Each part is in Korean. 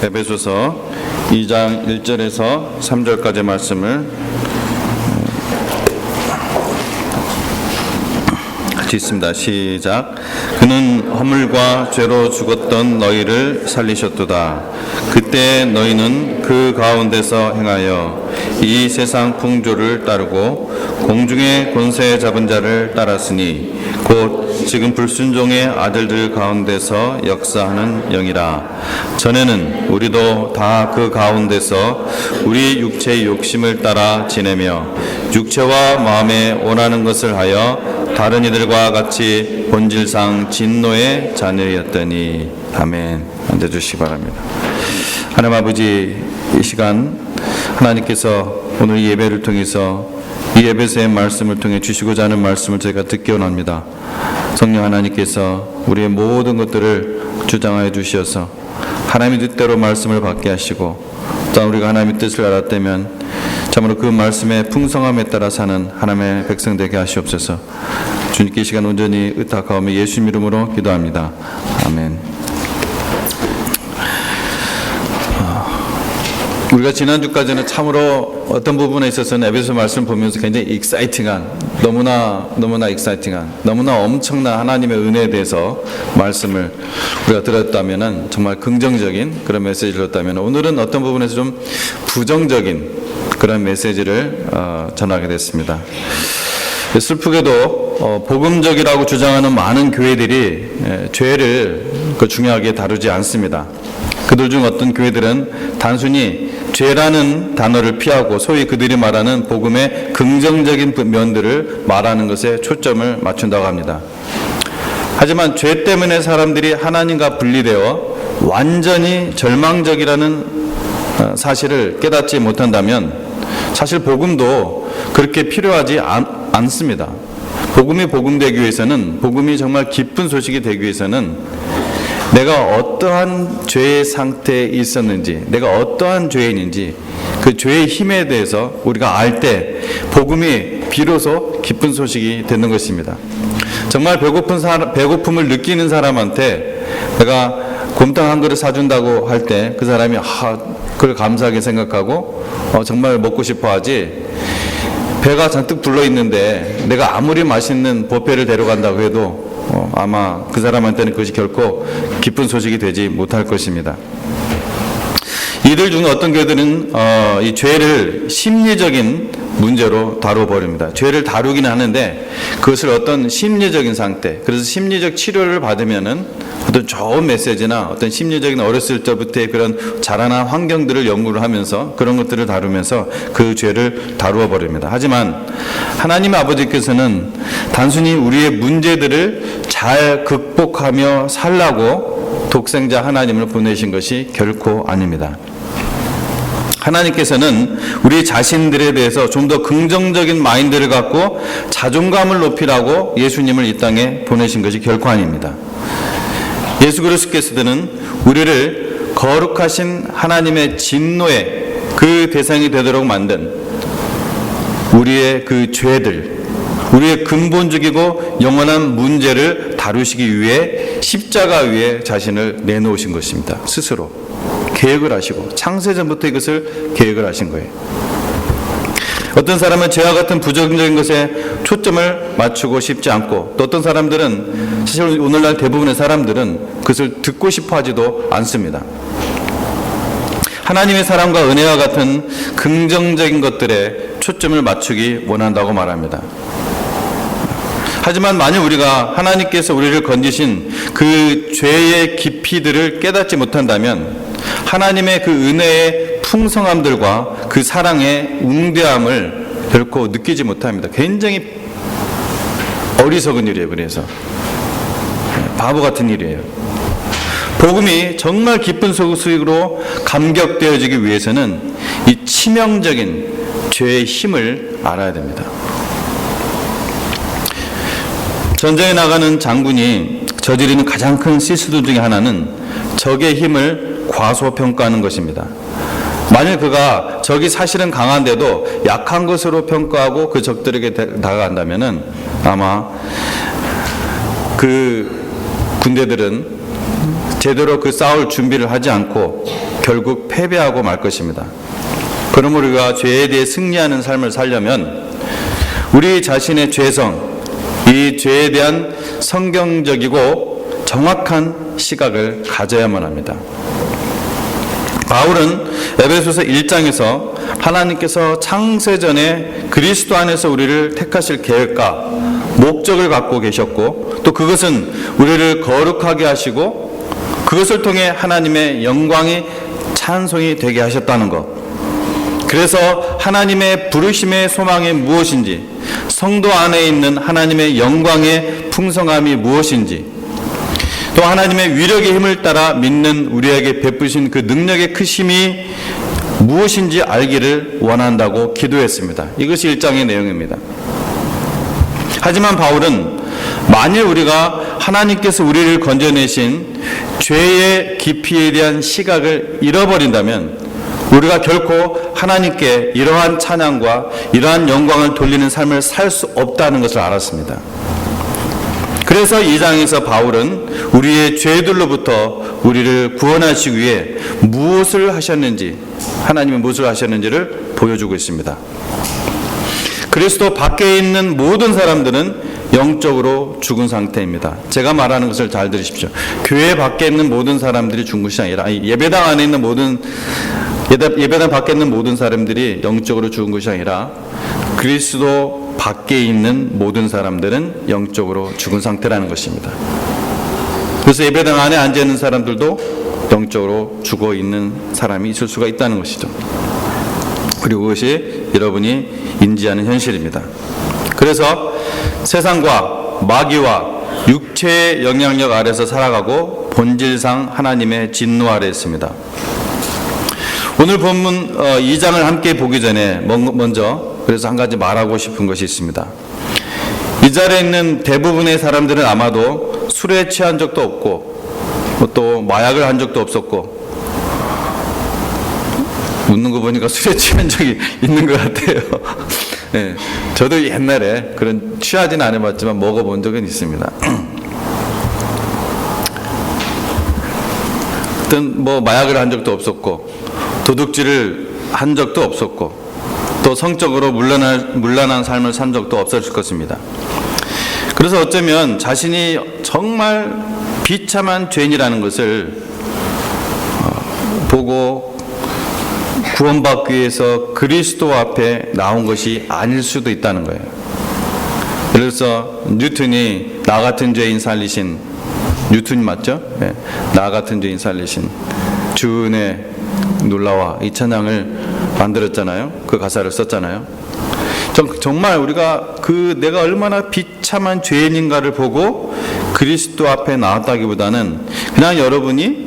에베소서 2장 1절에서 3절까지 말씀을 같이 읽습니다. 시작. 그는 허물과 죄로 죽었던 너희를 살리셨도다. 그때 너희는 그 가운데서 행하여 이 세상 풍조를 따르고 공중의 권세 잡은 자를 따랐으니 곧 지금 불순종의 아들들 가운데서 역사하는 영이라. 전에는 우리도 다 그 가운데서 우리 육체의 욕심을 따라 지내며 육체와 마음에 원하는 것을 하여 다른 이들과 같이 본질상 진노의 자녀였더니. 아멘. 앉아주시기 바랍니다. 하나님 아버지, 이 시간 하나님께서 오늘 예배를 통해서 이 에베소의 말씀을 통해 주시고자 하는 말씀을 저희가 듣기 원합니다. 성령 하나님께서 우리의 모든 것들을 주장하여 주셔서 하나님의 뜻대로 말씀을 받게 하시고, 또 우리가 하나님의 뜻을 알았다면 참으로 그 말씀의 풍성함에 따라 사는 하나님의 백성 되게 하시옵소서. 주님께 이 시간 온전히 의탁하오며 예수님 이름으로 기도합니다. 아멘. 우리가 지난주까지는 참으로 어떤 부분에 있어서는 에베소 말씀을 보면서 굉장히 익사이팅한, 너무나 익사이팅한, 너무나 엄청난 하나님의 은혜에 대해서 말씀을 우리가 들었다면, 정말 긍정적인 그런 메시지를 들었다면, 오늘은 어떤 부분에서 좀 부정적인 그런 메시지를 전하게 됐습니다. 슬프게도 복음적이라고 주장하는 많은 교회들이 죄를 중요하게 다루지 않습니다. 그들 중 어떤 교회들은 단순히 죄라는 단어를 피하고 소위 그들이 말하는 복음의 긍정적인 면들을 말하는 것에 초점을 맞춘다고 합니다. 하지만 죄 때문에 사람들이 하나님과 분리되어 완전히 절망적이라는 사실을 깨닫지 못한다면 사실 복음도 그렇게 필요하지 않습니다. 복음이 복음되기 위해서는, 복음이 정말 기쁜 소식이 되기 위해서는 내가 어떠한 죄의 상태에 있었는지, 내가 어떠한 죄인인지 그 죄의 힘에 대해서 우리가 알 때 복음이 비로소 기쁜 소식이 되는 것입니다. 정말 배고픔을 느끼는 사람한테 내가 곰탕 한 그릇 사준다고 할 때 그 사람이 그걸 감사하게 생각하고 정말 먹고 싶어 하지, 배가 잔뜩 불러 있는데 내가 아무리 맛있는 뷔페를 데려간다고 해도 아마 그 사람한테는 그것이 결코 기쁜 소식이 되지 못할 것입니다. 이들 중 어떤 교회들은 이 죄를 심리적인 문제로 다뤄버립니다. 죄를 다루기는 하는데 그것을 어떤 심리적인 상태, 그래서 심리적 치료를 받으면은 어떤 좋은 메시지나 어떤 심리적인 어렸을 때부터의 그런 자라난 환경들을 연구를 하면서 그런 것들을 다루면서 그 죄를 다루어 버립니다. 하지만 하나님의 아버지께서는 단순히 우리의 문제들을 잘 극복하며 살라고 독생자 하나님을 보내신 것이 결코 아닙니다. 하나님께서는 우리 자신들에 대해서 좀 더 긍정적인 마인드를 갖고 자존감을 높이라고 예수님을 이 땅에 보내신 것이 결코 아닙니다. 예수 그리스도께서는 우리를 거룩하신 하나님의 진노의 그 대상이 되도록 만든 우리의 그 죄들, 우리의 근본적이고 영원한 문제를 다루시기 위해 십자가 위에 자신을 내놓으신 것입니다. 스스로 계획을 하시고 창세전부터 이것을 계획을 하신 거예요. 어떤 사람은 죄와 같은 부정적인 것에 초점을 맞추고 싶지 않고, 또 어떤 사람들은, 사실 오늘날 대부분의 사람들은 그것을 듣고 싶어 하지도 않습니다. 하나님의 사랑과 은혜와 같은 긍정적인 것들에 초점을 맞추기 원한다고 말합니다. 하지만 만약 우리가 하나님께서 우리를 건지신 그 죄의 깊이들을 깨닫지 못한다면 하나님의 그 은혜의 풍성함들과 그 사랑의 웅대함을 결코 느끼지 못합니다. 굉장히 어리석은 일이에요. 그래서 바보 같은 일이에요. 복음이 정말 기쁜 소식으로 감격되어지기 위해서는 이 치명적인 죄의 힘을 알아야 됩니다. 전쟁에 나가는 장군이 저지르는 가장 큰 실수 중에 하나는 적의 힘을 과소평가하는 것입니다. 만일 그가 적이 사실은 강한데도 약한 것으로 평가하고 그 적들에게 다가간다면은 아마 그 군대들은 제대로 그 싸울 준비를 하지 않고 결국 패배하고 말 것입니다. 그러므로 우리가 죄에 대해 승리하는 삶을 살려면 우리 자신의 죄성, 이 죄에 대한 성경적이고 정확한 시각을 가져야만 합니다. 바울은 에베소서 1장에서 하나님께서 창세전에 그리스도 안에서 우리를 택하실 계획과 목적을 갖고 계셨고, 또 그것은 우리를 거룩하게 하시고 그것을 통해 하나님의 영광이 찬송이 되게 하셨다는 것, 그래서 하나님의 부르심의 소망이 무엇인지, 성도 안에 있는 하나님의 영광의 풍성함이 무엇인지, 또 하나님의 위력의 힘을 따라 믿는 우리에게 베푸신 그 능력의 크심이 무엇인지 알기를 원한다고 기도했습니다. 이것이 1장의 내용입니다. 하지만 바울은 만일 우리가 하나님께서 우리를 건져내신 죄의 깊이에 대한 시각을 잃어버린다면 우리가 결코 하나님께 이러한 찬양과 이러한 영광을 돌리는 삶을 살 수 없다는 것을 알았습니다. 그래서 2장에서 바울은 우리의 죄들로부터 우리를 구원하시기 위해 무엇을 하셨는지, 하나님이 무엇을 하셨는지를 보여주고 있습니다. 그리스도 밖에 있는 모든 사람들은 영적으로 죽은 상태입니다. 제가 말하는 것을 잘 들으십시오. 교회 밖에 있는 모든 사람들이 죽은 것이 아니라, 예배당 안에 있는 예배당 밖에 있는 모든 사람들이 영적으로 죽은 것이 아니라 그리스도 밖에 있는 모든 사람들은 영적으로 죽은 상태라는 것입니다. 그래서 예배당 안에 앉아 있는 사람들도 영적으로 죽어 있는 사람이 있을 수가 있다는 것이죠. 그리고 그것이 여러분이 인지하는 현실입니다. 그래서 세상과 마귀와 육체의 영향력 아래서 살아가고 본질상 하나님의 진노 아래 있습니다. 오늘 본문 2장을 함께 보기 전에 먼저 그래서 한 가지 말하고 싶은 것이 있습니다. 이 자리에 있는 대부분의 사람들은 아마도 술에 취한 적도 없고 또 마약을 한 적도 없었고, 웃는 거 보니까 술에 취한 적이 있는 것 같아요. 네, 저도 옛날에 그런 취하지는 않아봤지만 먹어본 적은 있습니다. 어떤 마약을 한 적도 없었고 도둑질을 한 적도 없었고 또 성적으로 문란한 삶을 산 적도 없었을 것입니다. 그래서 어쩌면 자신이 정말 비참한 죄인이라는 것을 보고 구원받기 위해서 그리스도 앞에 나온 것이 아닐 수도 있다는 거예요. 그래서 뉴턴이 나 같은 죄인 살리신, 뉴턴 맞죠? 네. 나 같은 죄인 살리신 주은의 놀라와 이 찬양을 만들었잖아요. 그 가사를 썼잖아요. 정말 우리가 내가 얼마나 비참한 죄인인가를 보고 그리스도 앞에 나왔다기보다는 그냥 여러분이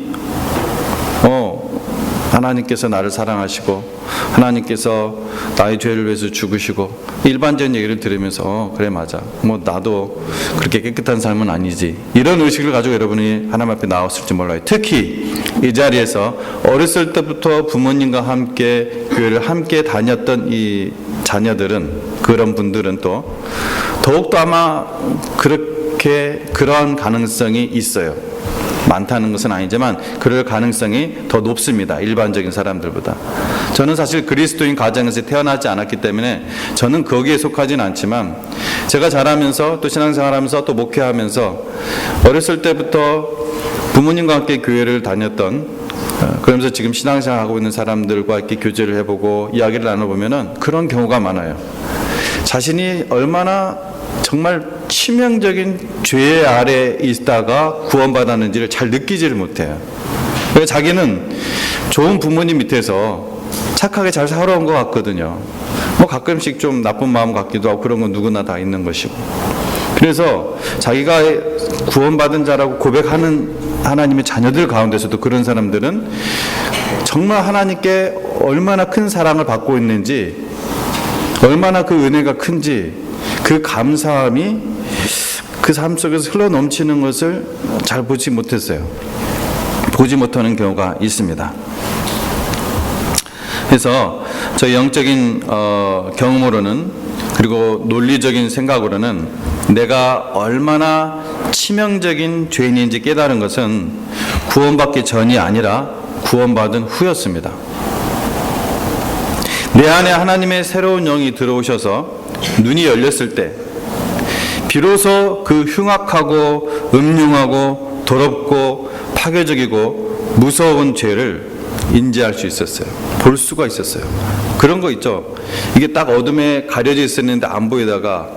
하나님께서 나를 사랑하시고 하나님께서 나의 죄를 위해서 죽으시고 일반적인 얘기를 들으면서 그래 맞아, 나도 그렇게 깨끗한 삶은 아니지, 이런 의식을 가지고 여러분이 하나님 앞에 나왔을지 몰라요. 특히 이 자리에서 어렸을 때부터 부모님과 함께 교회를 함께 다녔던 이 자녀들은, 그런 분들은 또 더욱더 아마 그런 가능성이 있어요. 많다는 것은 아니지만 그럴 가능성이 더 높습니다. 일반적인 사람들보다. 저는 사실 그리스도인 가정에서 태어나지 않았기 때문에 저는 거기에 속하진 않지만, 제가 자라면서 또 신앙생활하면서 또 목회하면서 어렸을 때부터 부모님과 함께 교회를 다녔던, 그러면서 지금 신앙생활하고 있는 사람들과 이렇게 교제를 해보고 이야기를 나눠보면은 그런 경우가 많아요. 자신이 얼마나 정말 치명적인 죄 아래 있다가 구원받았는지를 잘 느끼지를 못해요. 그래서 자기는 좋은 부모님 밑에서 착하게 잘 살아온 것 같거든요. 가끔씩 좀 나쁜 마음 같기도 하고 그런 건 누구나 다 있는 것이고. 그래서 자기가 구원받은 자라고 고백하는 하나님의 자녀들 가운데서도 그런 사람들은 정말 하나님께 얼마나 큰 사랑을 받고 있는지, 얼마나 그 은혜가 큰지, 그 감사함이 그 삶 속에서 흘러 넘치는 것을 잘 보지 못했어요. 보지 못하는 경우가 있습니다. 그래서 저희 영적인 경험으로는, 그리고 논리적인 생각으로는 내가 얼마나 치명적인 죄인인지 깨달은 것은 구원받기 전이 아니라 구원받은 후였습니다. 내 안에 하나님의 새로운 영이 들어오셔서 눈이 열렸을 때 비로소 그 흉악하고 음흉하고 더럽고 파괴적이고 무서운 죄를 인지할 수 있었어요. 볼 수가 있었어요. 그런 거 있죠. 이게 딱 어둠에 가려져 있었는데 안 보이다가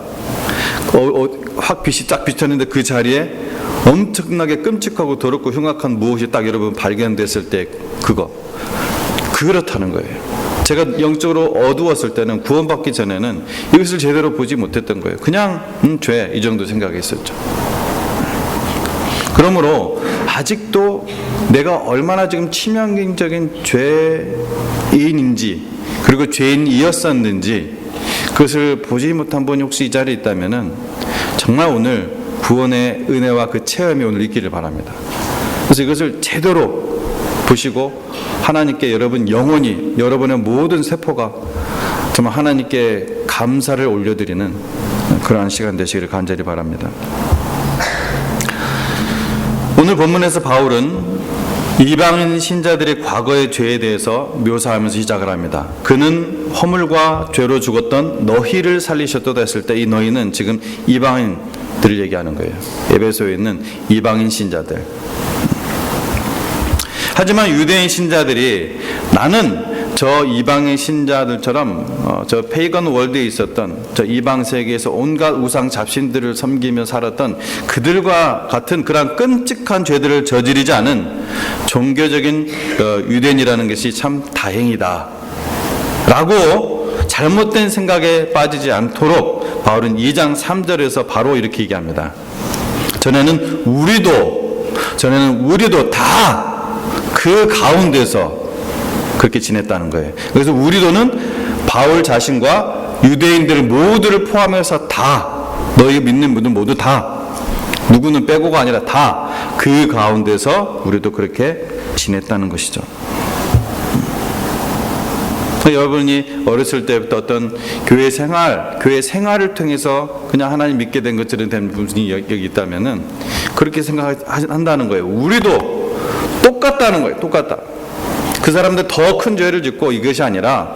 확 빛이 딱 비쳤는데 그 자리에 엄청나게 끔찍하고 더럽고 흉악한 무엇이 딱 여러분 발견됐을 때 그렇다는 거예요. 제가 영적으로 어두웠을 때는 구원받기 전에는 이것을 제대로 보지 못했던 거예요. 그냥 죄 이 정도 생각했었죠. 그러므로 아직도 내가 얼마나 지금 치명적인 죄인인지 그리고 죄인이었었는지 그것을 보지 못한 분이 혹시 이 자리에 있다면은 정말 오늘 구원의 은혜와 그 체험이 오늘 있기를 바랍니다. 그래서 이것을 제대로 보시고 하나님께 여러분 영혼이 여러분의 모든 세포가 정말 하나님께 감사를 올려드리는 그러한 시간 되시기를 간절히 바랍니다. 오늘 본문에서 바울은 이방인 신자들의 과거의 죄에 대해서 묘사하면서 시작을 합니다. 그는 허물과 죄로 죽었던 너희를 살리셨도다 했을 때 이 너희는 지금 이방인들을 얘기하는 거예요. 에베소에 있는 이방인 신자들. 하지만 유대인 신자들이 나는 저 이방인 신자들처럼 저 페이건 월드에 있었던 저 이방 세계에서 온갖 우상 잡신들을 섬기며 살았던 그들과 같은 그런 끔찍한 죄들을 저지르지 않은 종교적인 유대인이라는 것이 참 다행이다 라고 잘못된 생각에 빠지지 않도록 바울은 2장 3절에서 바로 이렇게 얘기합니다. 전에는 우리도 다 그 가운데서 그렇게 지냈다는 거예요. 그래서 우리도는 바울 자신과 유대인들 모두를 포함해서 다 너희 믿는 분들 모두 다 누구는 빼고가 아니라 다 그 가운데서 우리도 그렇게 지냈다는 것이죠. 여러분이 어렸을 때부터 어떤 교회 생활을 통해서 그냥 하나님 믿게 된 것처럼 된 분이 여기 있다면은 그렇게 생각한다는 거예요. 우리도 똑같다는 거예요. 똑같다. 그 사람들 더 큰 죄를 짓고 이것이 아니라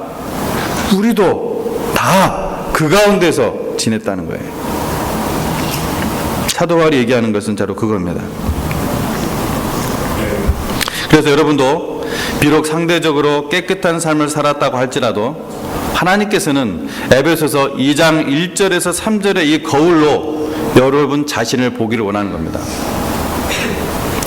우리도 다 그 가운데서 지냈다는 거예요. 사도 바울이 얘기하는 것은 바로 그겁니다. 그래서 여러분도 비록 상대적으로 깨끗한 삶을 살았다고 할지라도 하나님께서는 에베소서 2장 1절에서 3절의 이 거울로 여러분 자신을 보기를 원하는 겁니다.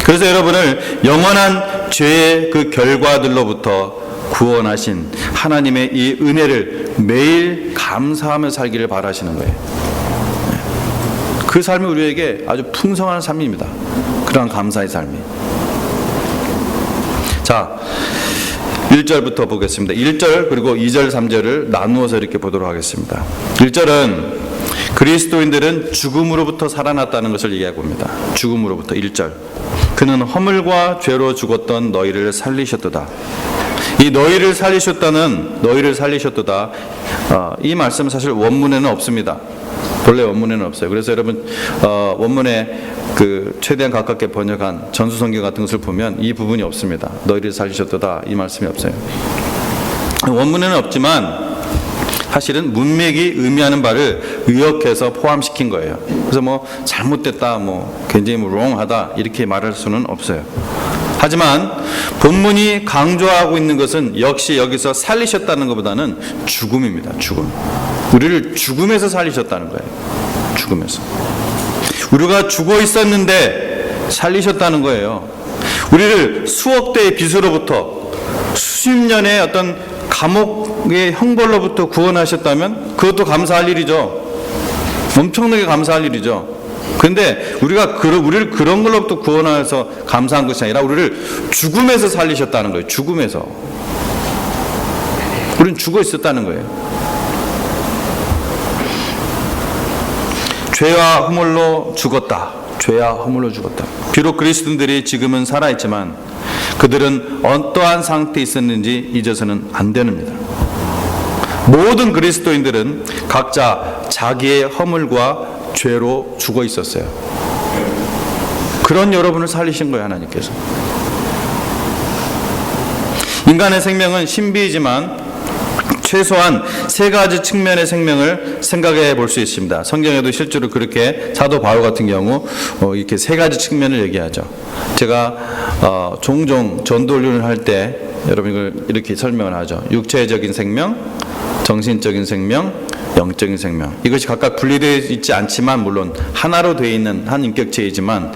그래서 여러분을 영원한 죄의 그 결과들로부터 구원하신 하나님의 이 은혜를 매일 감사하며 살기를 바라시는 거예요. 그 삶이 우리에게 아주 풍성한 삶입니다. 그러한 감사의 삶이. 자, 1절부터 보겠습니다. 1절 그리고 2절 3절을 나누어서 이렇게 보도록 하겠습니다. 1절은 그리스도인들은 죽음으로부터 살아났다는 것을 얘기하고 옵니다. 죽음으로부터. 1절 그는 허물과 죄로 죽었던 너희를 살리셨도다. 이 너희를 살리셨도다 이 말씀은 사실 원문에는 없습니다. 본래 원문에는 없어요. 그래서 여러분 원문에 그 최대한 가깝게 번역한 전수성경 같은 것을 보면 이 부분이 없습니다. 너희를 살리셨도다 이 말씀이 없어요. 원문에는 없지만 사실은 문맥이 의미하는 바를 의역해서 포함시킨 거예요. 그래서 뭐 잘못됐다, 뭐 굉장히 뭐 wrong하다 이렇게 말할 수는 없어요. 하지만 본문이 강조하고 있는 것은 역시 여기서 살리셨다는 것보다는 죽음입니다. 죽음. 우리를 죽음에서 살리셨다는 거예요. 죽음에서. 우리가 죽어 있었는데 살리셨다는 거예요. 우리를 수억 대의 빚으로부터 수십 년의 어떤 감옥의 형벌로부터 구원하셨다면 그것도 감사할 일이죠. 엄청나게 감사할 일이죠. 그런데 우리를 그런 걸로부터 구원해서 감사한 것이 아니라 우리를 죽음에서 살리셨다는 거예요. 죽음에서. 우리는 죽어 있었다는 거예요. 죄와 허물로 죽었다. 죄와 허물로 죽었다. 비록 그리스도인들이 지금은 살아있지만 그들은 어떠한 상태에 있었는지 잊어서는 안 됩니다. 모든 그리스도인들은 각자 자기의 허물과 죄로 죽어 있었어요. 그런 여러분을 살리신 거예요, 하나님께서. 인간의 생명은 신비이지만 최소한 세 가지 측면의 생명을 생각해 볼 수 있습니다. 성경에도 실제로 그렇게 사도 바울 같은 경우 이렇게 세 가지 측면을 얘기하죠. 제가 종종 전도훈련을 할 때 여러분 이걸 이렇게 설명을 하죠. 육체적인 생명, 정신적인 생명, 영적인 생명. 이것이 각각 분리되어 있지 않지만 물론 하나로 되어 있는 한 인격체이지만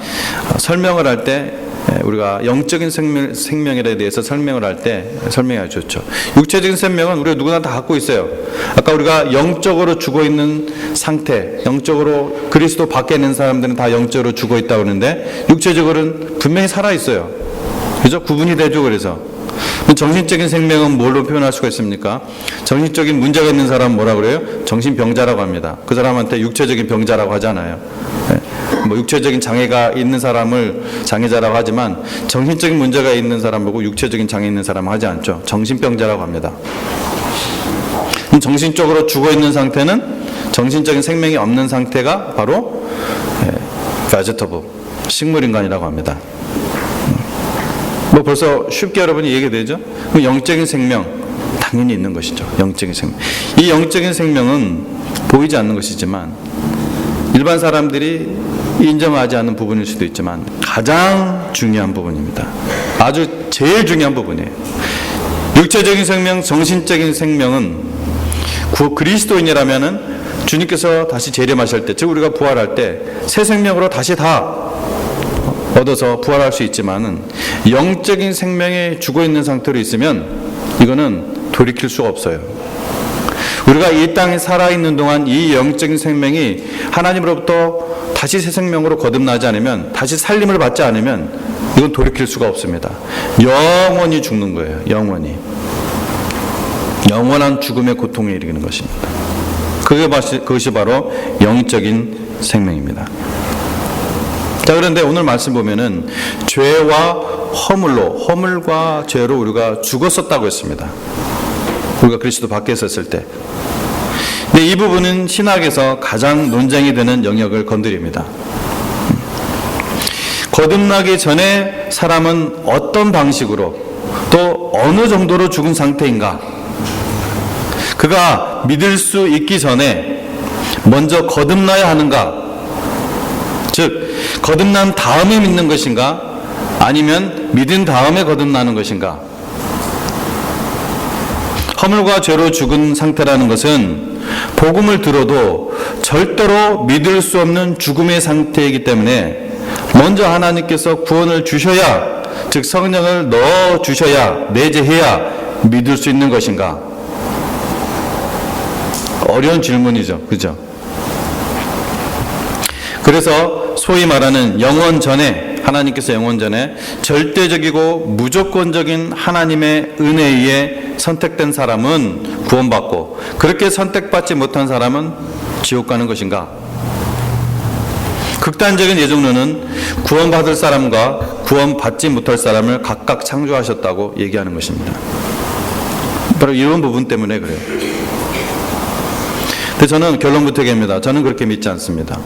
설명을 할 때 우리가 영적인 생명에 대해서 설명을 할 때 설명해 주셨죠. 육체적인 생명은 우리가 누구나 다 갖고 있어요. 아까 우리가 영적으로 죽어 있는 상태, 영적으로 그리스도 밖에 있는 사람들은 다 영적으로 죽어 있다고 그러는데 육체적으로는 분명히 살아 있어요. 그죠? 구분이 되죠. 그래서 정신적인 생명은 뭘로 표현할 수가 있습니까? 정신적인 문제가 있는 사람은 뭐라 그래요? 정신병자라고 합니다. 그 사람한테 육체적인 병자라고 하잖아요. 뭐 육체적인 장애가 있는 사람을 장애자라고 하지만 정신적인 문제가 있는 사람 보고 육체적인 장애 있는 사람 하지 않죠. 정신병자라고 합니다. 정신적으로 죽어 있는 상태는 정신적인 생명이 없는 상태가 바로 vegetable, 식물인간이라고 합니다. 뭐 벌써 쉽게 여러분이 얘기되죠? 영적인 생명 당연히 있는 것이죠. 영적인 생명. 이 영적인 생명은 보이지 않는 것이지만 일반 사람들이 인정하지 않는 부분일 수도 있지만 가장 중요한 부분입니다. 아주 제일 중요한 부분이에요. 육체적인 생명, 정신적인 생명은 그리스도인이라면은 주님께서 다시 재림하실 때, 즉 우리가 부활할 때 새 생명으로 다시 다 얻어서 부활할 수 있지만은 영적인 생명에 죽어 있는 상태로 있으면 이거는 돌이킬 수가 없어요. 우리가 이 땅에 살아있는 동안 이 영적인 생명이 하나님으로부터 다시 새 생명으로 거듭나지 않으면, 다시 살림을 받지 않으면 이건 돌이킬 수가 없습니다. 영원히 죽는 거예요. 영원히. 영원한 죽음의 고통에 이르는 것입니다. 그것이 바로 영적인 생명입니다. 자, 그런데 오늘 말씀 보면은 죄와 허물과 죄로 우리가 죽었었다고 했습니다. 우리가 그리스도 밖에 있었을 때. 근데 이 부분은 신학에서 가장 논쟁이 되는 영역을 건드립니다. 거듭나기 전에 사람은 어떤 방식으로 또 어느 정도로 죽은 상태인가? 그가 믿을 수 있기 전에 먼저 거듭나야 하는가? 즉, 거듭난 다음에 믿는 것인가? 아니면 믿은 다음에 거듭나는 것인가? 허물과 죄로 죽은 상태라는 것은 복음을 들어도 절대로 믿을 수 없는 죽음의 상태이기 때문에 먼저 하나님께서 구원을 주셔야, 즉 성령을 넣어 주셔야, 내재해야 믿을 수 있는 것인가? 어려운 질문이죠. 그죠? 그래서 소위 말하는 영원 전에, 하나님께서 영원 전에 절대적이고 무조건적인 하나님의 은혜에 의해 선택된 사람은 구원받고, 그렇게 선택받지 못한 사람은 지옥 가는 것인가? 극단적인 예정론은 구원받을 사람과 구원받지 못할 사람을 각각 창조하셨다고 얘기하는 것입니다. 바로 이런 부분 때문에 그래요. 근데 저는 결론부터 얘기합니다. 저는 그렇게 믿지 않습니다.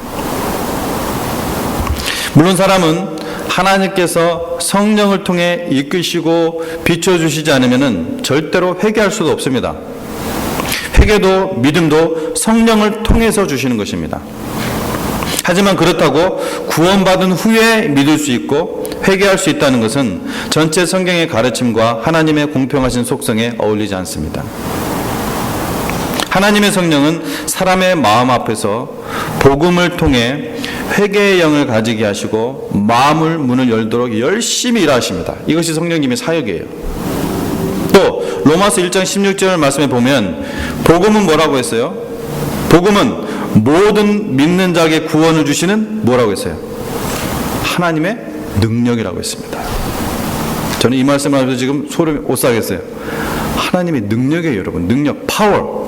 물론 사람은 하나님께서 성령을 통해 이끄시고 비춰주시지 않으면 절대로 회개할 수도 없습니다. 회개도 믿음도 성령을 통해서 주시는 것입니다. 하지만 그렇다고 구원받은 후에 믿을 수 있고 회개할 수 있다는 것은 전체 성경의 가르침과 하나님의 공평하신 속성에 어울리지 않습니다. 하나님의 성령은 사람의 마음 앞에서 복음을 통해 회개의 영을 가지게 하시고 마음을 문을 열도록 열심히 일하십니다. 이것이 성령님의 사역이에요. 또 로마서 1장 16절 말씀에 보면 복음은 뭐라고 했어요? 복음은 모든 믿는 자에게 구원을 주시는 뭐라고 했어요? 하나님의 능력이라고 했습니다. 저는 이 말씀을 하면서 지금 소름이 오싹했어요. 하나님의 능력이에요, 여러분. 능력, 파워.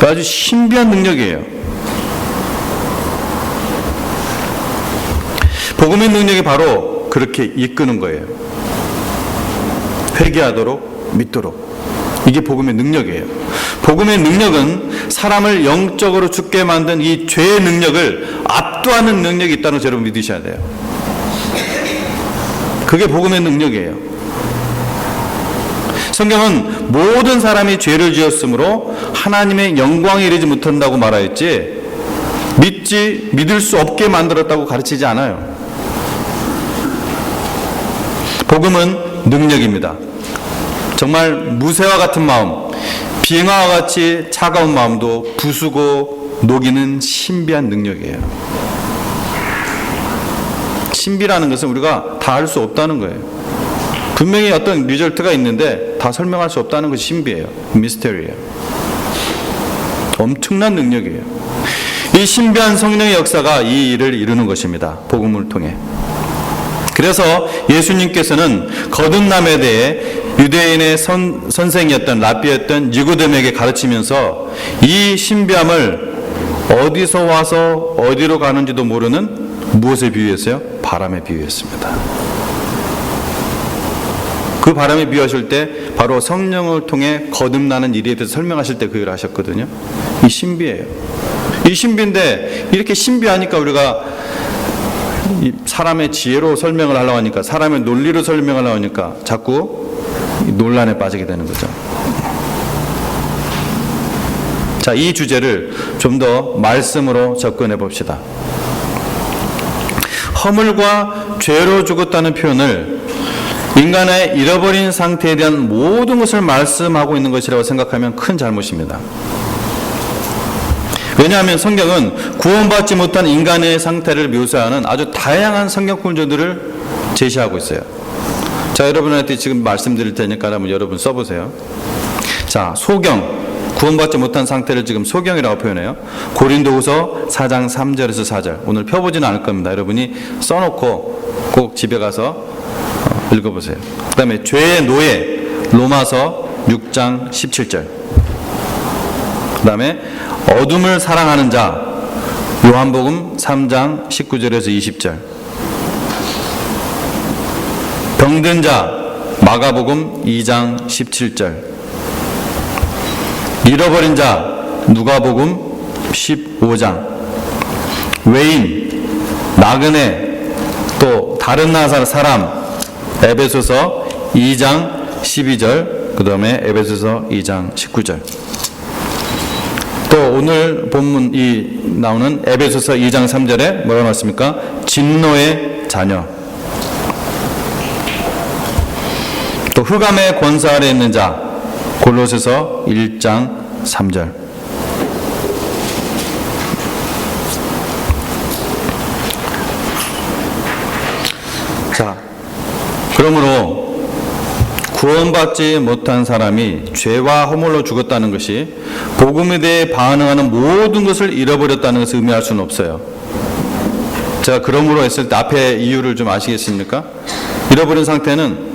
아주 신비한 능력이에요. 복음의 능력이 바로 그렇게 이끄는 거예요. 회개하도록, 믿도록. 이게 복음의 능력이에요. 복음의 능력은 사람을 영적으로 죽게 만든 이 죄의 능력을 압도하는 능력이 있다는 걸 여러분 믿으셔야 돼요. 그게 복음의 능력이에요. 성경은 모든 사람이 죄를 지었으므로 하나님의 영광에 이르지 못한다고 말하였지 믿을 수 없게 만들었다고 가르치지 않아요. 복음은 능력입니다. 정말 무쇠와 같은 마음, 빙하와 같이 차가운 마음도 부수고 녹이는 신비한 능력이에요. 신비라는 것은 우리가 다 알 수 없다는 거예요. 분명히 어떤 리절트가 있는데 다 설명할 수 없다는 것이 신비예요. 미스테리예요. 엄청난 능력이에요. 이 신비한 성령의 역사가 이 일을 이루는 것입니다. 복음을 통해. 그래서 예수님께서는 거듭남에 대해 유대인의 선생이었던 랍비였던 니고데모에게 가르치면서 이 신비함을 어디서 와서 어디로 가는지도 모르는 무엇에 비유했어요? 바람에 비유했습니다. 그 바람에 비유하실 때 바로 성령을 통해 거듭나는 일에 대해서 설명하실 때 그 일을 하셨거든요. 이 신비예요. 이 신비인데 이렇게 신비하니까 우리가 사람의 지혜로 설명을 하려고 하니까, 사람의 논리로 설명을 하려고 하니까 자꾸 논란에 빠지게 되는 거죠. 자, 이 주제를 좀 더 말씀으로 접근해 봅시다. 허물과 죄로 죽었다는 표현을 인간의 잃어버린 상태에 대한 모든 것을 말씀하고 있는 것이라고 생각하면 큰 잘못입니다. 왜냐하면 성경은 구원받지 못한 인간의 상태를 묘사하는 아주 다양한 성경 구절들을 제시하고 있어요. 자, 여러분한테 지금 말씀드릴 테니까 한번 여러분 써보세요. 자, 소경, 구원받지 못한 상태를 지금 소경이라고 표현해요. 고린도후서 4장 3절에서 4절. 오늘 펴보지는 않을 겁니다. 여러분이 써놓고 꼭 집에 가서 읽어보세요. 그 다음에 죄의 노예, 로마서 6장 17절. 그 다음에 어둠을 사랑하는 자, 요한복음 3장 19절에서 20절. 병든 자, 마가복음 2장 17절. 잃어버린 자, 누가복음 15장. 외인, 나그네, 또 다른 나라 사람, 에베소서 2장 12절, 그 다음에 에베소서 2장 19절. 또 오늘 본문이 나오는 에베소서 2장 3절에 뭐라고 나왔습니까? 진노의 자녀. 또 흑암의 권세 아래 있는 자, 골로새서 1장 3절. 자, 그러므로 구원받지 못한 사람이 죄와 허물로 죽었다는 것이 복음에 대해 반응하는 모든 것을 잃어버렸다는 것을 의미할 수는 없어요. 제가 그러므로 했을 때 앞에 이유를 좀 아시겠습니까? 잃어버린 상태는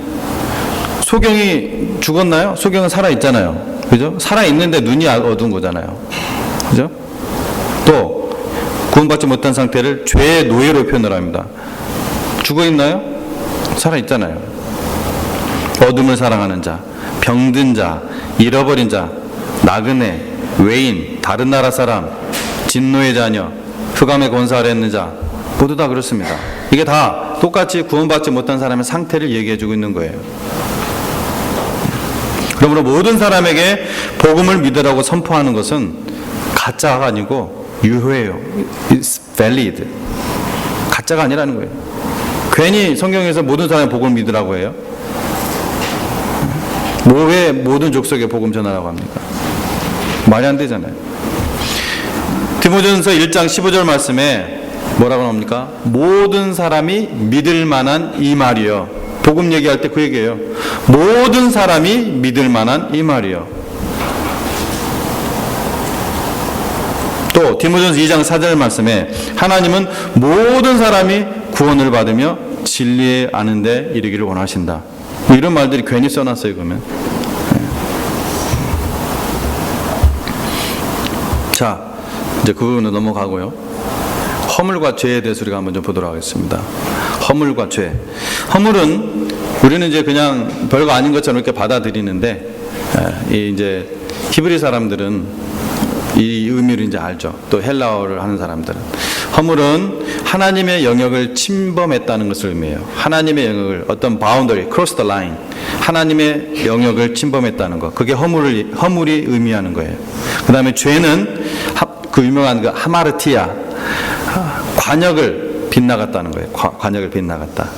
소경이 죽었나요? 소경은 살아있잖아요. 그죠? 살아있는데 눈이 어두운 거잖아요. 그죠? 또 구원받지 못한 상태를 죄의 노예로 표현을 합니다. 죽어있나요? 살아있잖아요. 어둠을 사랑하는 자, 병든 자, 잃어버린 자, 나그네, 외인, 다른 나라 사람, 진노의 자녀, 흑암의 권세 아래 있는 자, 모두 다 그렇습니다. 이게 다 똑같이 구원받지 못한 사람의 상태를 얘기해주고 있는 거예요. 그러므로 모든 사람에게 복음을 믿으라고 선포하는 것은 가짜가 아니고 유효해요. It's valid. 가짜가 아니라는 거예요. 괜히 성경에서 모든 사람의 복음을 믿으라고 해요. 왜 모든 족속에 복음 전하라고 합니까? 말이 안 되잖아요. 디모데전서 1장 15절 말씀에 뭐라고 나옵니까? 모든 사람이 믿을 만한 이 말이요. 복음 얘기할 때 그 얘기예요. 모든 사람이 믿을 만한 이 말이요. 또 디모데전서 2장 4절 말씀에 하나님은 모든 사람이 구원을 받으며 진리에 아는 데 이르기를 원하신다. 뭐 이런 말들이 괜히 써놨어요. 그러면 자, 이제 그 부분은 넘어가고요. 허물과 죄에 대해서 우리가 한번 좀 보도록 하겠습니다. 허물과 죄. 허물은 우리는 이제 그냥 별거 아닌 것처럼 이렇게 받아들이는데, 이제 히브리 사람들은 이 의미를 이제 알죠. 또 헬라어를 하는 사람들은 허물은 하나님의 영역을 침범했다는 것을 의미해요. 하나님의 영역을 어떤 바운더리, cross the line, 하나님의 영역을 침범했다는 것. 그게 허물이 의미하는 거예요. 그 다음에 죄는 그 유명한 그 하마르티아, 관역을 빗나갔다는 거예요. 관역을 빗나갔다.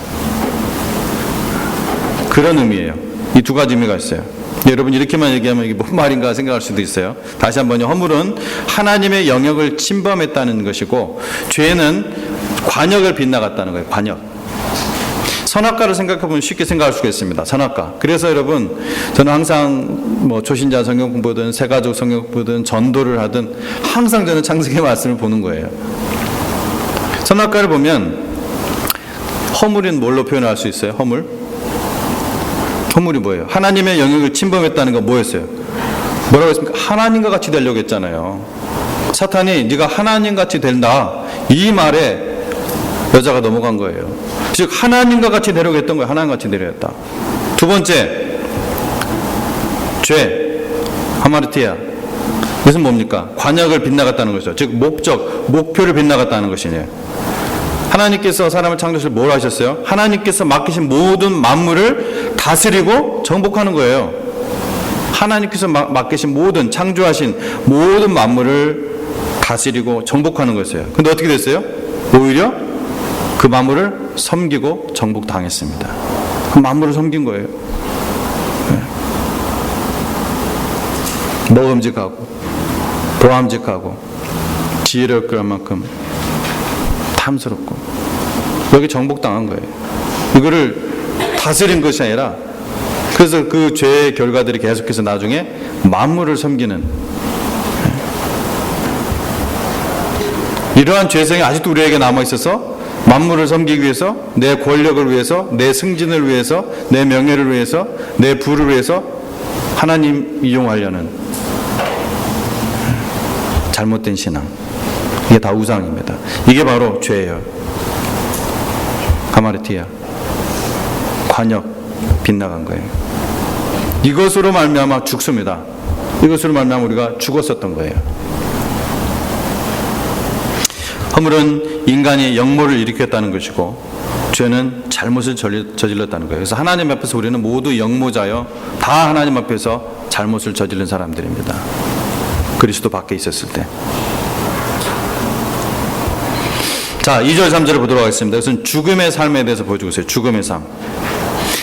그런 의미예요. 이 두 가지 의미가 있어요. 여러분 이렇게만 얘기하면 이게 뭔 말인가 생각할 수도 있어요. 다시 한번요. 허물은 하나님의 영역을 침범했다는 것이고 죄는 관역을 빗나갔다는 거예요. 관역. 선악과를 생각해보면 쉽게 생각할 수가 있습니다. 선악과. 그래서 여러분 저는 항상 뭐 초신자 성경 공부든 새가족 성경 공부든 전도를 하든 항상 저는 창세기 말씀을 보는 거예요. 선악과를 보면 허물은 뭘로 표현할 수 있어요? 허물이 뭐예요? 하나님의 영역을 침범했다는 건 뭐였어요? 뭐라고 했습니까? 하나님과 같이 되려고 했잖아요. 사탄이 네가 하나님같이 된다 이 말에 여자가 넘어간 거예요. 즉 하나님과 같이 되려고 했던 거예요. 하나님같이 되려고 했다. 두 번째 죄 하마르티아. 이것은 뭡니까? 관역을 빗나갔다는 것이죠. 즉 목표를 빗나갔다는 것이네요. 하나님께서 사람을 창조하실 뭘 하셨어요? 하나님께서 맡기신 모든 만물을 다스리고 정복하는 거예요. 하나님께서 맡기신 모든 창조하신 모든 만물을 다스리고 정복하는 것이에요. 근데 어떻게 됐어요? 오히려 그 만물을 섬기고 정복당했습니다. 그 만물을 섬긴 거예요. 먹음직하고 보암직하고 지혜로울 그럴 만큼 탐스럽고 여기 정복당한 거예요. 이거를 다스린 것이 아니라 그래서 그 죄의 결과들이 계속해서 나중에 만물을 섬기는 이러한 죄성이 아직도 우리에게 남아있어서 만물을 섬기기 위해서 내 권력을 위해서 내 승진을 위해서 내 명예를 위해서 내 부를 위해서 하나님 이용하려는 잘못된 신앙. 이게 다 우상입니다. 이게 바로 죄예요. 하마르티아. 관역 빗나간 거예요. 이것으로 말미암아 죽습니다. 이것으로 말미암아 우리가 죽었었던 거예요. 허물은 인간이 역모를 일으켰다는 것이고 죄는 잘못을 저질렀다는 거예요. 그래서 하나님 앞에서 우리는 모두 역모자여 다 하나님 앞에서 잘못을 저지른 사람들입니다. 그리스도 밖에 있었을 때. 자, 2절 3절을 보도록 하겠습니다. 이것은 죽음의 삶에 대해서 보여주고 있어요. 죽음의 삶.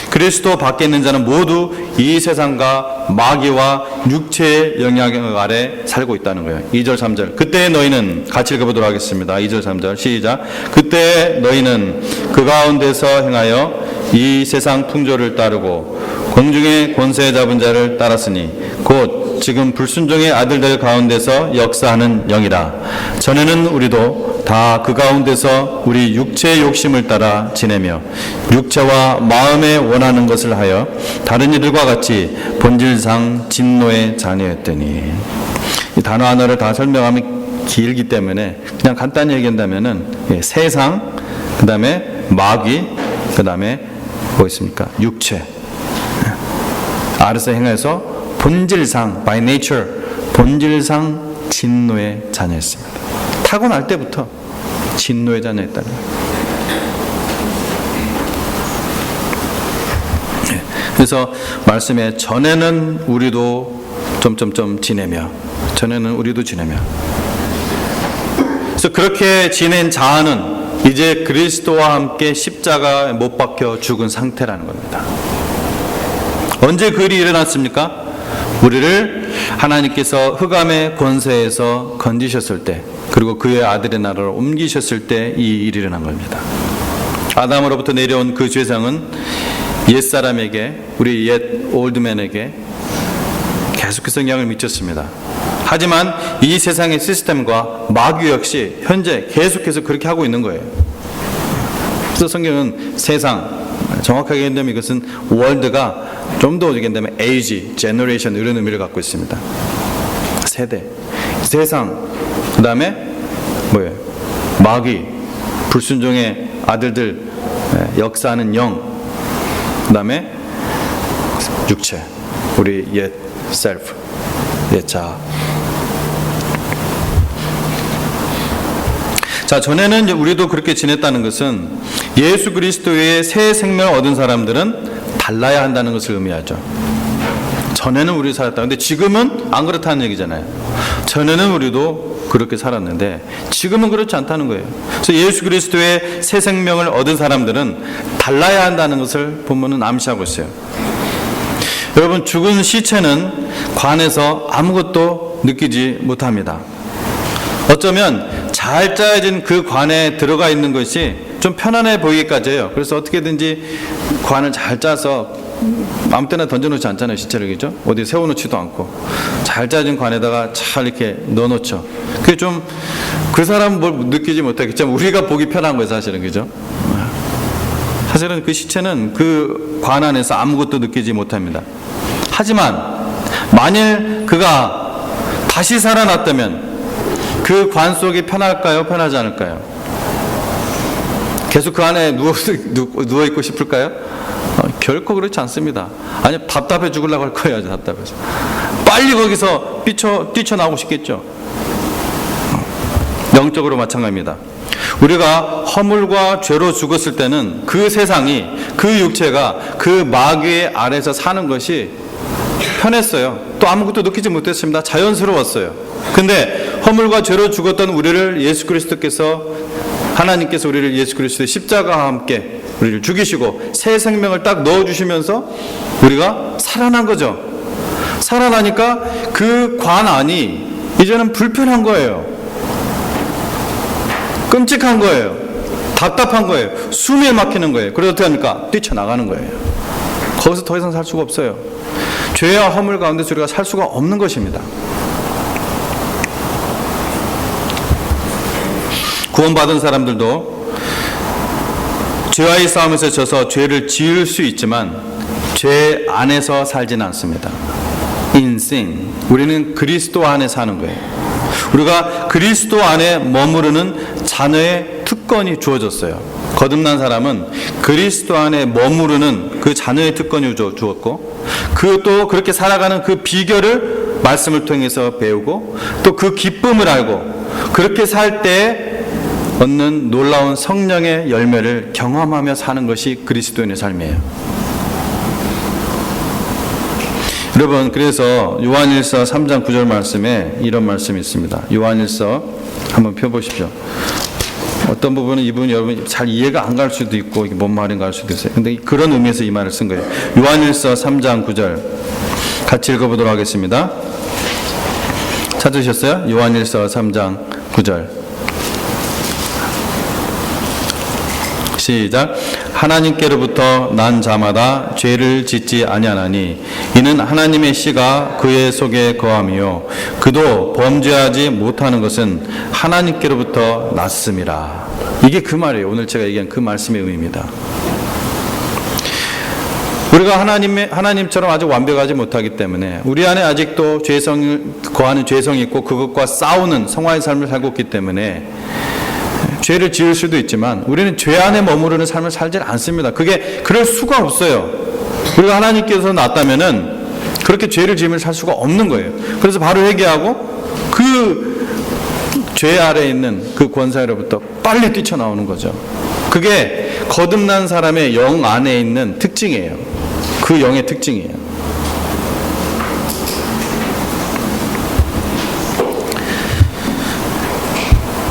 그리스도 밖에 있는 자는 모두 이 세상과 마귀와 육체의 영향 아래 살고 있다는 거예요. 2절 3절. 그때 너희는 같이 읽어보도록 하겠습니다. 2절 3절 시작. 그때 너희는 그 가운데서 행하여 이 세상 풍조를 따르고 공중의 권세 잡은 자를 따랐으니 곧 지금 불순종의 아들들 가운데서 역사하는 영이라. 전에는 우리도 다 그 가운데서 우리 육체의 욕심을 따라 지내며 육체와 마음에 원하는 것을 하여 다른 이들과 같이 본질상 진노의 자녀였더니. 이 단어 하나를 다 설명하면 길기 때문에 그냥 간단히 얘기한다면은 세상, 그 다음에 마귀, 그 다음에 뭐 있습니까? 육체. 아르서 행해서 본질상, by nature, 본질상 진노의 자녀였습니다. 타고날 때부터 진노의 자녀였다는 거예요. 그래서 말씀에 전에는 우리도 지내며 전에는 우리도 지내며 그래서 그렇게 지낸 자아는 이제 그리스도와 함께 십자가에 못 박혀 죽은 상태라는 겁니다. 언제 그 일이 일어났습니까? 우리를 하나님께서 흑암의 권세에서 건지셨을 때, 그리고 그의 아들의 나라로 옮기셨을 때 이 일이 일어난 겁니다. 아담으로부터 내려온 그 죄상은 옛사람에게, 우리 옛 올드맨에게 계속해서 영향을 미쳤습니다. 하지만 이 세상의 시스템과 마귀 역시 현재 계속해서 그렇게 하고 있는 거예요. 그래서 성경은 세상, 정확하게 얘기한다면 이것은 월드가 좀 더 얘기한다면 에이지, 제너레이션 이런 의미를 갖고 있습니다. 세대, 세상, 그 다음에 뭐예요? 마귀, 불순종의 아들들, 역사하는 영, 그 다음에 육체, 우리 옛 셀프, 옛 자아. 자, 전에는 이제 우리도 그렇게 지냈다는 것은 예수 그리스도의 새 생명을 얻은 사람들은 달라야 한다는 것을 의미하죠. 전에는 우리 살았다. 근데 지금은 안 그렇다는 얘기잖아요. 전에는 우리도 그렇게 살았는데 지금은 그렇지 않다는 거예요. 그래서 예수 그리스도의 새 생명을 얻은 사람들은 달라야 한다는 것을 본문은 암시하고 있어요. 여러분, 죽은 시체는 관에서 아무것도 느끼지 못합니다. 어쩌면 잘 짜여진 그 관에 들어가 있는 것이 좀 편안해 보이기까지 해요. 그래서 어떻게든지 관을 잘 짜서 아무 때나 던져놓지 않잖아요, 시체를. 그죠? 어디 세워놓지도 않고 잘 짜진 관에다가 잘 이렇게 넣어놓죠. 그게 좀 그 사람은 뭘 느끼지 못하겠지만 우리가 보기 편한 거예요, 사실은. 그죠? 사실은 그 시체는 그 관 안에서 아무것도 느끼지 못합니다. 하지만 만일 그가 다시 살아났다면 그 관 속이 편할까요? 편하지 않을까요? 계속 그 안에 누워있고 싶을까요? 결코 그렇지 않습니다. 아니, 답답해 죽으려고 할 거예요. 답답해서 빨리 거기서 뛰쳐나오고 싶겠죠. 영적으로 마찬가지입니다. 우리가 허물과 죄로 죽었을 때는 그 세상이, 그 육체가 그 마귀의 아래에서 사는 것이 편했어요. 또 아무것도 느끼지 못했습니다. 자연스러웠어요. 근데 허물과 죄로 죽었던 우리를 하나님께서 우리를 예수 그리스도의 십자가와 함께 우리를 죽이시고 새 생명을 딱 넣어주시면서 우리가 살아난 거죠. 살아나니까 그 관 안이 이제는 불편한 거예요. 끔찍한 거예요. 답답한 거예요. 숨이 막히는 거예요. 그래서 어떻게 합니까? 뛰쳐나가는 거예요. 거기서 더 이상 살 수가 없어요. 죄와 허물 가운데서 우리가 살 수가 없는 것입니다. 구원받은 사람들도 죄와의 싸움에서 져서 죄를 지을 수 있지만 죄 안에서 살지는 않습니다. In sin. 우리는 그리스도 안에 사는 거예요. 우리가 그리스도 안에 머무르는 자녀의 특권이 주어졌어요. 거듭난 사람은 그리스도 안에 머무르는 그 자녀의 특권이 주었고, 또 그렇게 살아가는 그 비결을 말씀을 통해서 배우고, 또 그 기쁨을 알고, 그렇게 살 때 얻는 놀라운 성령의 열매를 경험하며 사는 것이 그리스도인의 삶이에요. 여러분, 그래서 요한일서 3장 9절 말씀에 이런 말씀이 있습니다. 요한일서 한번 펴보십시오. 어떤 부분은 이분 여러분 잘 이해가 안 갈 수도 있고 이게 뭔 말인가 할 수도 있어요. 근데 그런 의미에서 이 말을 쓴 거예요. 요한일서 3장 9절 같이 읽어보도록 하겠습니다. 찾으셨어요? 요한일서 3장 9절 시작. 하나님께로부터 난 자마다 죄를 짓지 아니하나니 이는 하나님의 씨가 그의 속에 거함이요 그도 범죄하지 못하는 것은 하나님께로부터 났음이라. 이게 그 말이에요. 오늘 제가 얘기한 그 말씀의 의미입니다. 우리가 하나님처럼 아직 완벽하지 못하기 때문에 우리 안에 아직도 거하는 죄성이 있고 그것과 싸우는 성화의 삶을 살고 있기 때문에 죄를 지을 수도 있지만 우리는 죄 안에 머무르는 삶을 살지 않습니다. 그럴 수가 없어요. 우리가 하나님께서 낳았다면은 그렇게 죄를 지으면 살 수가 없는 거예요. 그래서 바로 회개하고 그 죄 아래에 있는 그 권사로부터 빨리 뛰쳐나오는 거죠. 그게 거듭난 사람의 영 안에 있는 특징이에요. 그 영의 특징이에요.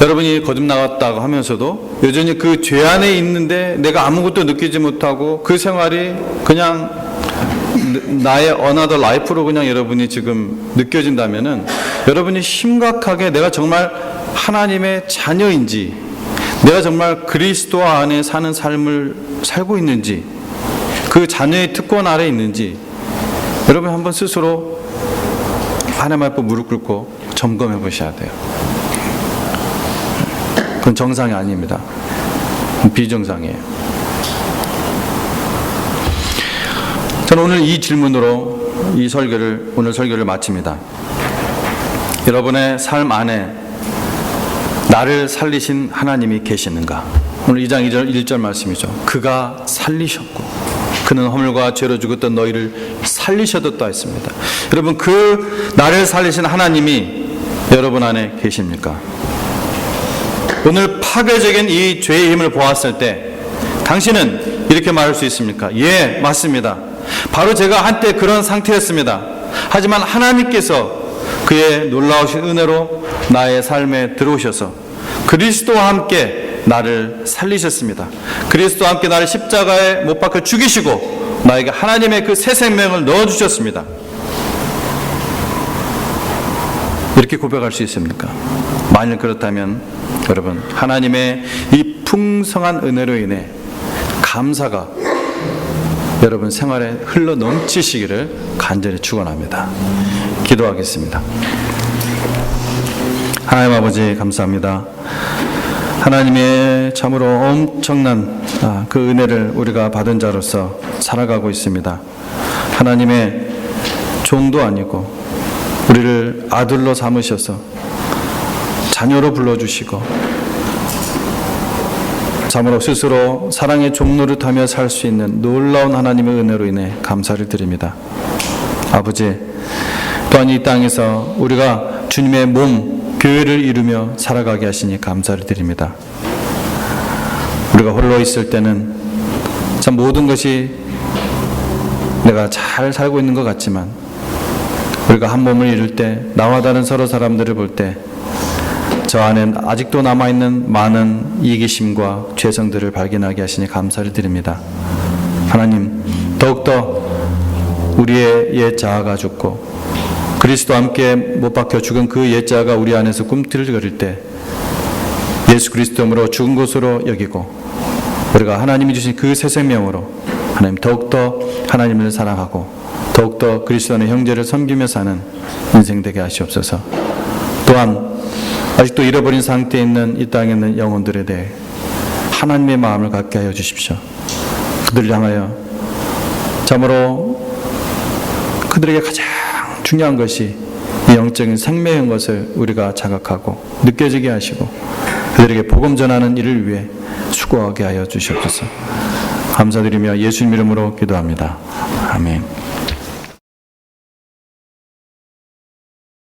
여러분이 거듭나갔다고 하면서도 여전히 그 죄 안에 있는데 내가 아무것도 느끼지 못하고 그 생활이 그냥 나의 another life로 그냥 여러분이 지금 느껴진다면은 여러분이 심각하게 내가 정말 하나님의 자녀인지, 내가 정말 그리스도 안에 사는 삶을 살고 있는지, 그 자녀의 특권 아래 있는지 여러분 한번 스스로 하나님 앞에 무릎 꿇고 점검해 보셔야 돼요. 그건 정상이 아닙니다. 비정상이에요. 저는 오늘 이 질문으로 오늘 설교를 마칩니다. 여러분의 삶 안에 나를 살리신 하나님이 계시는가? 오늘 2장 1절 말씀이죠. 그가 살리셨고 그는 허물과 죄로 죽었던 너희를 살리셨다 했습니다. 여러분, 그 나를 살리신 하나님이 여러분 안에 계십니까? 오늘 파괴적인 이 죄의 힘을 보았을 때 당신은 이렇게 말할 수 있습니까? 예, 맞습니다. 바로 제가 한때 그런 상태였습니다. 하지만 하나님께서 그의 놀라우신 은혜로 나의 삶에 들어오셔서 그리스도와 함께 나를 살리셨습니다. 그리스도와 함께 나를 십자가에 못 박혀 죽이시고 나에게 하나님의 그 새 생명을 넣어주셨습니다. 이렇게 고백할 수 있습니까? 만일 그렇다면 여러분, 하나님의 이 풍성한 은혜로 인해 감사가 여러분 생활에 흘러 넘치시기를 간절히 축원합니다. 기도하겠습니다. 하나님 아버지 감사합니다. 하나님의 참으로 엄청난 그 은혜를 우리가 받은 자로서 살아가고 있습니다. 하나님의 종도 아니고 우리를 아들로 삼으셔서 자녀로 불러주시고 참으로 스스로 사랑의 종노릇하며 살 수 있는 놀라운 하나님의 은혜로 인해 감사를 드립니다. 아버지, 또한 이 땅에서 우리가 주님의 몸, 교회를 이루며 살아가게 하시니 감사를 드립니다. 우리가 홀로 있을 때는 참 모든 것이 내가 잘 살고 있는 것 같지만 우리가 한 몸을 이룰 때 나와 다른 서로 사람들을 볼 때 저 안에 아직도 남아있는 많은 이기심과 죄성들을 발견하게 하시니 감사를 드립니다. 하나님, 더욱더 우리의 옛 자아가 죽고 그리스도와 함께 못 박혀 죽은 그 옛 자아가 우리 안에서 꿈틀거릴 때 예수 그리스도로 죽은 것으로 여기고 우리가 하나님이 주신 그 새 생명으로 하나님 더욱더 하나님을 사랑하고 더욱더 그리스도 안의 형제를 섬기며 사는 인생 되게 하시옵소서. 또한 아직도 잃어버린 상태에 있는 이 땅에 있는 영혼들에 대해 하나님의 마음을 갖게 하여 주십시오. 그들을 향하여 참으로 그들에게 가장 중요한 것이 이 영적인 생명인 것을 우리가 자각하고 느껴지게 하시고 그들에게 복음 전하는 일을 위해 수고하게 하여 주시옵소서. 감사드리며 예수님 이름으로 기도합니다. 아멘.